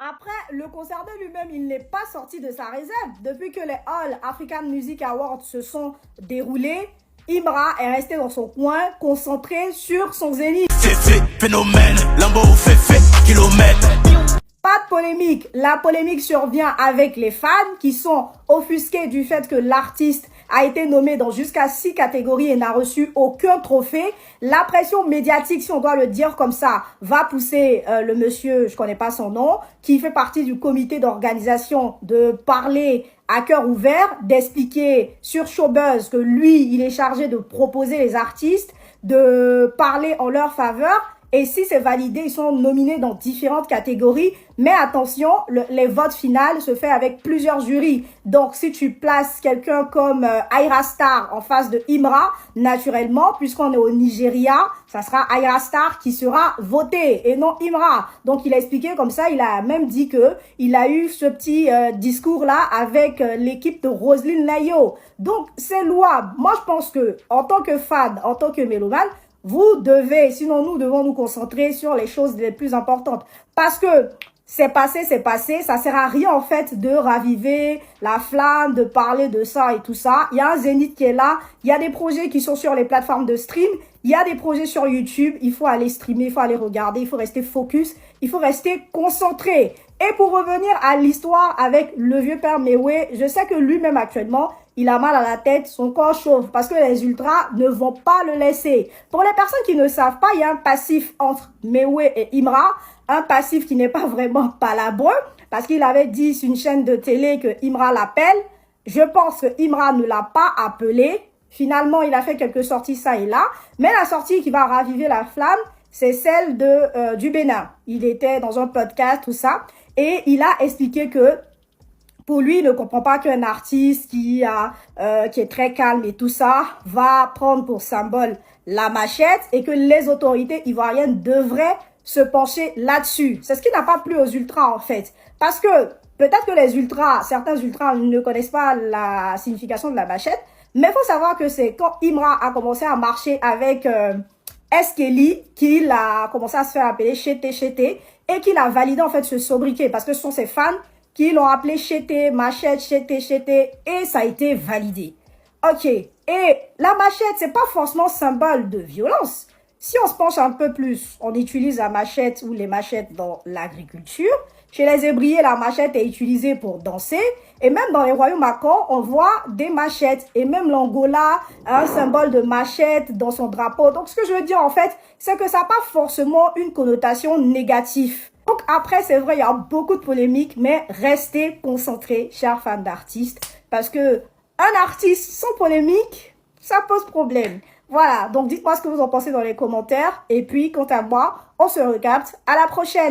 Après, le concernant lui-même, il n'est pas sorti de sa réserve. Depuis que les All African Music Awards se sont déroulés, Imra est resté dans son coin, concentré sur son zénith. Féfé, phénomène, Lambo, féfé, kilomètre. Pas de polémique. La polémique survient avec les fans qui sont offusqués du fait que l'artiste a été nommé dans jusqu'à 6 catégories et n'a reçu aucun trophée. La pression médiatique, si on doit le dire comme ça, va pousser le monsieur, je connais pas son nom, qui fait partie du comité d'organisation, de parler à cœur ouvert, d'expliquer sur Showbuzz que lui, il est chargé de proposer les artistes, de parler en leur faveur. Et si c'est validé, ils sont nominés dans différentes catégories. Mais attention, les votes finaux se fait avec plusieurs jurys. Donc, si tu places quelqu'un comme Ayra Starr en face de Imra, naturellement, puisqu'on est au Nigeria, ça sera Ayra Starr qui sera voté et non Imra. Donc, il a expliqué comme ça. Il a même dit que il a eu ce petit discours-là avec l'équipe de Roselyne Nayo. Donc, c'est louable. Moi, je pense que en tant que fan, en tant que mélomane, vous devez, sinon nous devons nous concentrer sur les choses les plus importantes. Parce que c'est passé, ça sert à rien en fait de raviver la flamme, de parler de ça et tout ça. Il y a un Zénith qui est là, il y a des projets qui sont sur les plateformes de stream, il y a des projets sur YouTube, il faut aller streamer, il faut aller regarder, il faut rester focus, il faut rester concentré. Et pour revenir à l'histoire avec le vieux père Mewé, je sais que lui-même actuellement, il a mal à la tête, son corps chauffe parce que les ultras ne vont pas le laisser. Pour les personnes qui ne savent pas, il y a un passif entre Mewé et Imra, un passif qui n'est pas vraiment palabreux parce qu'il avait dit sur une chaîne de télé que Imra l'appelle. Je pense que Imra ne l'a pas appelé. Finalement, il a fait quelques sorties ça et là, mais la sortie qui va raviver la flamme, c'est celle de du Bénin. Il était dans un podcast, tout ça, et il a expliqué que pour lui, il ne comprend pas qu'un artiste qui est très calme et tout ça va prendre pour symbole la machette et que les autorités ivoiriennes devraient se pencher là-dessus. C'est ce qui n'a pas plu aux ultras en fait. Parce que peut-être que les ultras, certains ultras ne connaissent pas la signification de la machette, mais il faut savoir que c'est quand Imra a commencé à marcher avec Eskeli qu'il a commencé à se faire appeler Chété Chété et qu'il a validé en fait ce sobriquet parce que ce sont ses fans qui l'ont appelé Chété, machette, Chété, Chété, et ça a été validé. Ok, et la machette, c'est pas forcément symbole de violence. Si on se penche un peu plus, on utilise la machette ou les machettes dans l'agriculture. Chez les Hébriers, la machette est utilisée pour danser. Et même dans les royaumes macons, on voit des machettes. Et même l'Angola a un symbole de machette dans son drapeau. Donc, ce que je veux dire, en fait, c'est que ça n'a pas forcément une connotation négative. Donc après, c'est vrai, il y a beaucoup de polémiques, mais restez concentrés, chers fans d'artistes, parce que un artiste sans polémique, ça pose problème. Voilà, donc dites-moi ce que vous en pensez dans les commentaires, et puis quant à moi, on se recapte à la prochaine.